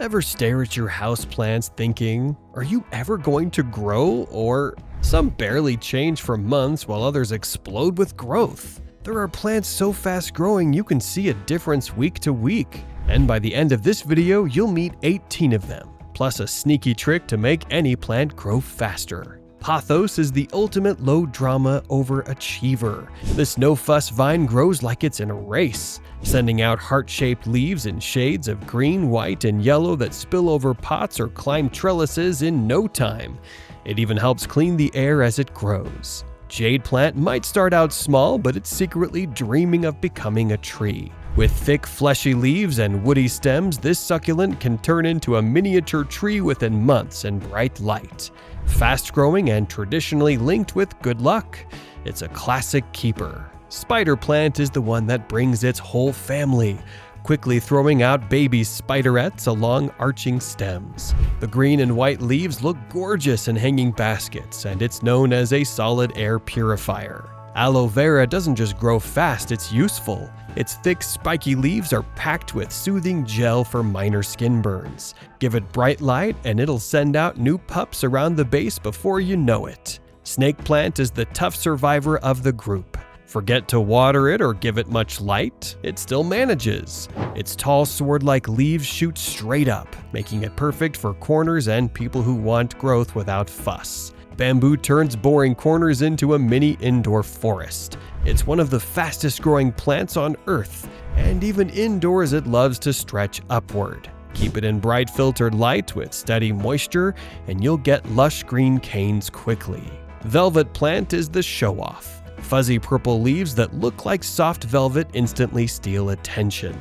Ever stare at your houseplants thinking, are you ever going to grow? Or some barely change for months while others explode with growth. There are plants so fast growing you can see a difference week to week. And by the end of this video, you'll meet 18 of them, plus a sneaky trick to make any plant grow faster. Pothos is the ultimate low-drama overachiever. This no-fuss vine grows like it's in a race, sending out heart-shaped leaves in shades of green, white, and yellow that spill over pots or climb trellises in no time. It even helps clean the air as it grows. Jade plant might start out small, but it's secretly dreaming of becoming a tree. With thick, fleshy leaves and woody stems, this succulent can turn into a miniature tree within months and bright light. Fast-growing and traditionally linked with good luck, it's a classic keeper. Spider plant is the one that brings its whole family, quickly throwing out baby spiderettes along arching stems. The green and white leaves look gorgeous in hanging baskets, and it's known as a solid air purifier. Aloe vera doesn't just grow fast, it's useful. Its thick, spiky leaves are packed with soothing gel for minor skin burns. Give it bright light and it'll send out new pups around the base before you know it. Snake plant is the tough survivor of the group. Forget to water it or give it much light, it still manages. Its tall sword-like leaves shoot straight up, making it perfect for corners and people who want growth without fuss. Bamboo turns boring corners into a mini indoor forest. It's one of the fastest growing plants on Earth, and even indoors it loves to stretch upward. Keep it in bright filtered light with steady moisture, and you'll get lush green canes quickly. Velvet plant is the show-off. Fuzzy purple leaves that look like soft velvet instantly steal attention,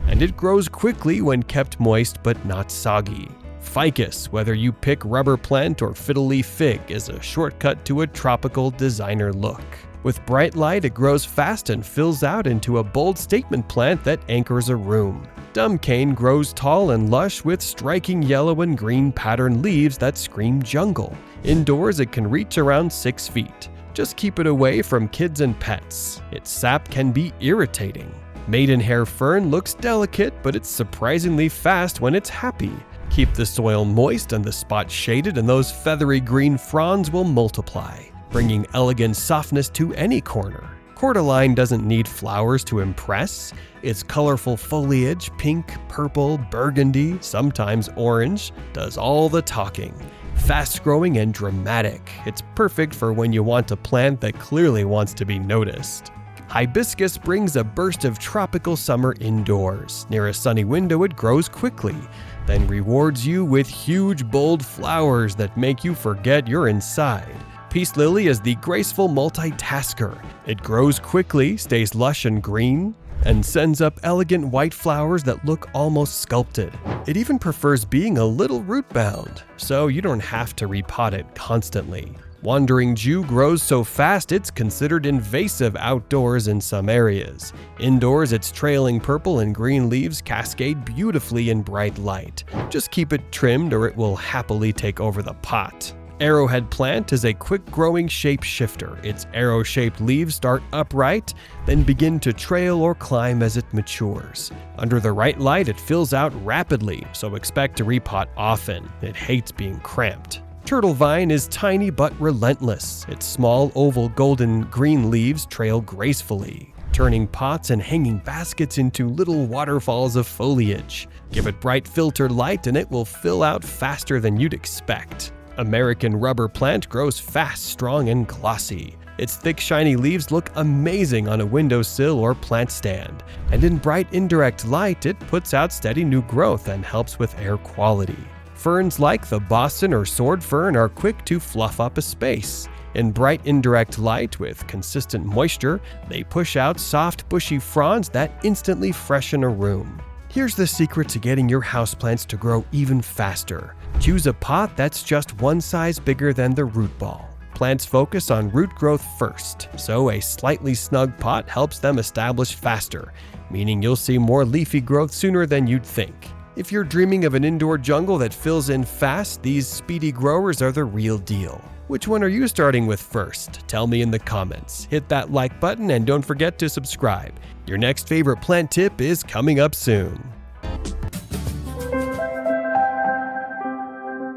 and it grows quickly when kept moist but not soggy. Ficus, whether you pick rubber plant or fiddle leaf fig, is a shortcut to a tropical designer look. With bright light, it grows fast and fills out into a bold statement plant that anchors a room. Dumb cane grows tall and lush with striking yellow and green patterned leaves that scream jungle. Indoors, it can reach around 6 feet. Just keep it away from kids and pets. Its sap can be irritating. Maidenhair fern looks delicate, but it's surprisingly fast when it's happy. Keep the soil moist and the spots shaded, and those feathery green fronds will multiply, bringing elegant softness to any corner. Cordyline doesn't need flowers to impress. Its colorful foliage, pink, purple, burgundy, sometimes orange, does all the talking. Fast-growing and dramatic, it's perfect for when you want a plant that clearly wants to be noticed. Hibiscus brings a burst of tropical summer indoors. Near a sunny window, it grows quickly, then rewards you with huge, bold flowers that make you forget you're inside. Peace lily is the graceful multitasker. It grows quickly, stays lush and green, and sends up elegant white flowers that look almost sculpted. It even prefers being a little root-bound, so you don't have to repot it constantly. Wandering Jew grows so fast it's considered invasive outdoors in some areas. Indoors, its trailing purple and green leaves cascade beautifully in bright light. Just keep it trimmed or it will happily take over the pot. Arrowhead plant is a quick-growing shapeshifter. Its arrow-shaped leaves start upright, then begin to trail or climb as it matures. Under the right light, it fills out rapidly, so expect to repot often. It hates being cramped. Turtle vine is tiny but relentless. Its small, oval, golden green leaves trail gracefully, turning pots and hanging baskets into little waterfalls of foliage. Give it bright filtered light and it will fill out faster than you'd expect. American rubber plant grows fast, strong, and glossy. Its thick, shiny leaves look amazing on a windowsill or plant stand, and in bright indirect light, it puts out steady new growth and helps with air quality. Ferns like the Boston or sword fern are quick to fluff up a space. In bright indirect light with consistent moisture, they push out soft, bushy fronds that instantly freshen a room. Here's the secret to getting your houseplants to grow even faster. Choose a pot that's just one size bigger than the root ball. Plants focus on root growth first, so a slightly snug pot helps them establish faster, meaning you'll see more leafy growth sooner than you'd think. If you're dreaming of an indoor jungle that fills in fast, these speedy growers are the real deal. Which one are you starting with first? Tell me in the comments. Hit that like button and don't forget to subscribe. Your next favorite plant tip is coming up soon.